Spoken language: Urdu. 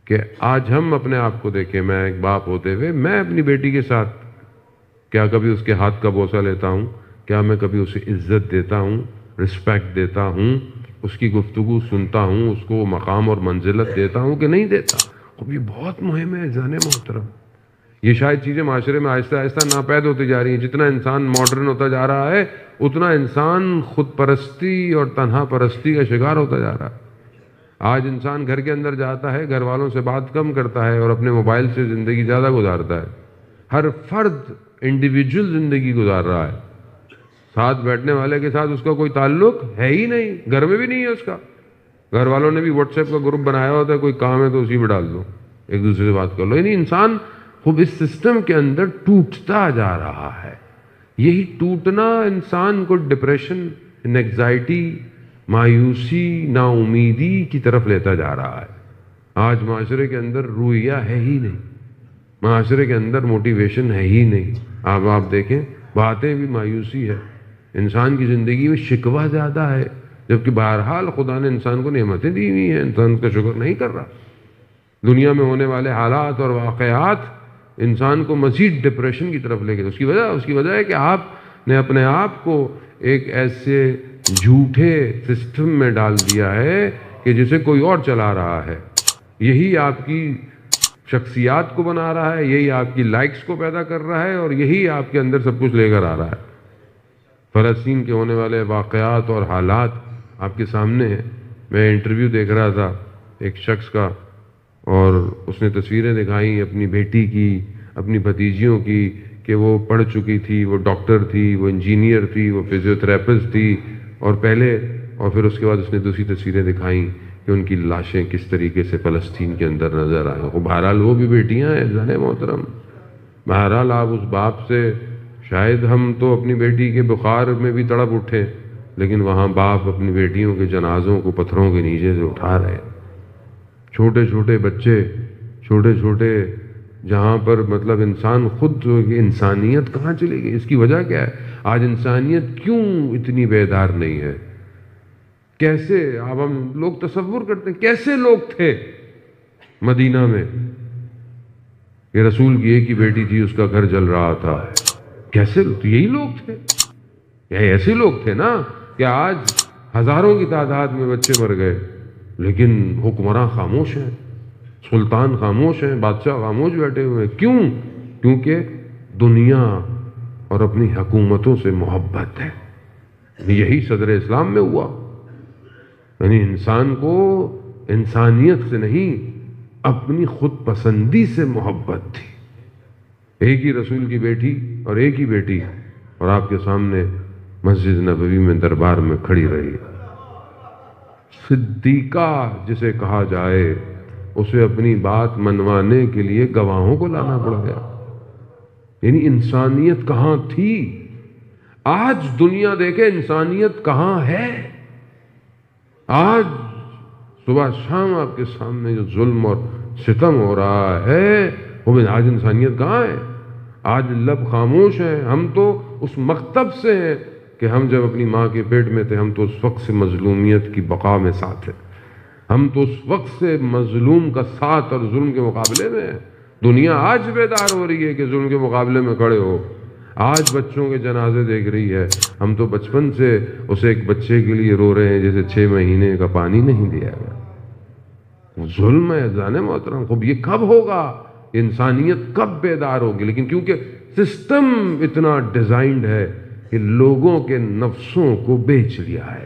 کہ آج ہم اپنے آپ کو دیکھیں، میں ایک باپ ہوتے ہوئے میں اپنی بیٹی کے ساتھ کیا کبھی اس کے ہاتھ کا بوسہ لیتا ہوں؟ کیا میں کبھی اسے عزت دیتا ہوں، رسپیکٹ دیتا ہوں، اس کی گفتگو سنتا ہوں، اس کو مقام اور منزلت دیتا ہوں کہ نہیں دیتا؟ اب یہ بہت مہم ہے جان محترم. یہ شاید چیزیں معاشرے میں آہستہ آہستہ ناپید ہوتی جا رہی ہیں. جتنا انسان ماڈرن ہوتا جا رہا ہے اتنا انسان خود پرستی اور تنہا پرستی کا شکار ہوتا جا رہا ہے. آج انسان گھر کے اندر جاتا ہے، گھر والوں سے بات کم کرتا ہے اور اپنے موبائل سے زندگی زیادہ گزارتا ہے. ہر فرد انڈیویجول زندگی گزار رہا ہے، ساتھ بیٹھنے والے کے ساتھ اس کا کوئی تعلق ہے ہی نہیں، گھر میں بھی نہیں ہے اس کا. گھر والوں نے بھی واٹس ایپ کا گروپ بنایا ہوتا ہے، کوئی کام ہے تو اسی پہ ڈال دو، ایک دوسرے سے بات کر لو. یعنی انسان خوب اس سسٹم کے اندر ٹوٹتا جا رہا ہے. یہی ٹوٹنا انسان کو ڈپریشن، انگزائٹی، مایوسی، نا امیدی کی طرف لیتا جا رہا ہے. آج معاشرے کے اندر رویہ ہے ہی نہیں، معاشرے کے اندر موٹیویشن ہے ہی نہیں. آپ دیکھیں باتیں بھی مایوسی ہے، انسان کی زندگی میں شکوہ زیادہ ہے، جبکہ بہرحال خدا نے انسان کو نعمتیں دی ہوئی ہیں، انسان اس کا شکر نہیں کر رہا. دنیا میں ہونے والے حالات اور واقعات انسان کو مزید ڈپریشن کی طرف لے گئے. اس کی وجہ ہے کہ آپ نے اپنے آپ کو ایک ایسے جھوٹے سسٹم میں ڈال دیا ہے کہ جسے کوئی اور چلا رہا ہے. یہی آپ کی شخصیات کو بنا رہا ہے، یہی آپ کی لائکس کو پیدا کر رہا ہے اور یہی آپ کے اندر سب کچھ لے کر آ رہا ہے. فلسطین کے ہونے والے واقعات اور حالات آپ کے سامنے ہیں. میں انٹرویو دیکھ رہا تھا ایک شخص کا اور اس نے تصویریں دکھائیں اپنی بیٹی کی، اپنی بھتیجیوں کی، کہ وہ پڑھ چکی تھی، وہ ڈاکٹر تھی، وہ انجینئر تھی، وہ فزیوتھراپسٹ تھی، اور پھر اس کے بعد اس نے دوسری تصویریں دکھائیں کہ ان کی لاشیں کس طریقے سے فلسطین کے اندر نظر آئیں. بہرحال وہ بھی بیٹیاں ہیں جان محترم. بہرحال آپ اس باپ سے، شاید ہم تو اپنی بیٹی کے بخار میں بھی تڑپ اٹھے، لیکن وہاں باپ اپنی بیٹیوں کے جنازوں کو پتھروں کے نیچے سے اٹھا رہے ہیں. چھوٹے چھوٹے بچے، چھوٹے چھوٹے، جہاں پر مطلب انسان خود انسانیت کہاں چلی گئی؟ اس کی وجہ کیا ہے؟ آج انسانیت کیوں اتنی بیدار نہیں ہے؟ کیسے اب ہم لوگ تصور کرتے ہیں کیسے لوگ تھے مدینہ میں کہ رسول کی ایک ہی بیٹی تھی، اس کا گھر جل رہا تھا. کیسے لوگ؟ یہی لوگ تھے. یہ ایسے لوگ تھے نا کہ آج ہزاروں کی تعداد میں بچے مر گئے، لیکن حکمراں خاموش ہیں، سلطان خاموش ہیں، بادشاہ خاموش بیٹھے ہوئے ہیں. کیوں؟ کیونکہ دنیا اور اپنی حکومتوں سے محبت ہے. یہی صدر اسلام میں ہوا. یعنی انسان کو انسانیت سے نہیں، اپنی خود پسندی سے محبت تھی. ایک ہی رسول کی بیٹی اور ایک ہی بیٹی، اور آپ کے سامنے مسجد نبوی میں دربار میں کھڑی رہی. صدیقہ جسے کہا جائے، اسے اپنی بات منوانے کے لیے گواہوں کو لانا پڑ گیا. یعنی انسانیت کہاں تھی؟ آج دنیا دیکھے انسانیت کہاں ہے. آج صبح شام آپ کے سامنے جو ظلم اور ستم ہو رہا ہے، وہ آج انسانیت کہاں ہے؟ آج لب خاموش ہیں. ہم تو اس مکتب سے ہیں کہ ہم جب اپنی ماں کے پیٹ میں تھے، ہم تو اس وقت سے مظلومیت کی بقا میں ساتھ تھے. ہم تو اس وقت سے مظلوم کا ساتھ اور ظلم کے مقابلے میں ہیں. دنیا آج بیدار ہو رہی ہے کہ ظلم کے مقابلے میں کھڑے ہو. آج بچوں کے جنازے دیکھ رہی ہے. ہم تو بچپن سے اسے ایک بچے کے لیے رو رہے ہیں جیسے 6 مہینے کا پانی نہیں دیا گیا. ظلم ہے جان محترم. خوب یہ کب ہوگا؟ انسانیت کب بیدار ہوگی؟ لیکن کیونکہ سسٹم اتنا ڈیزائنڈ ہے کہ لوگوں کے نفسوں کو بیچ لیا ہے.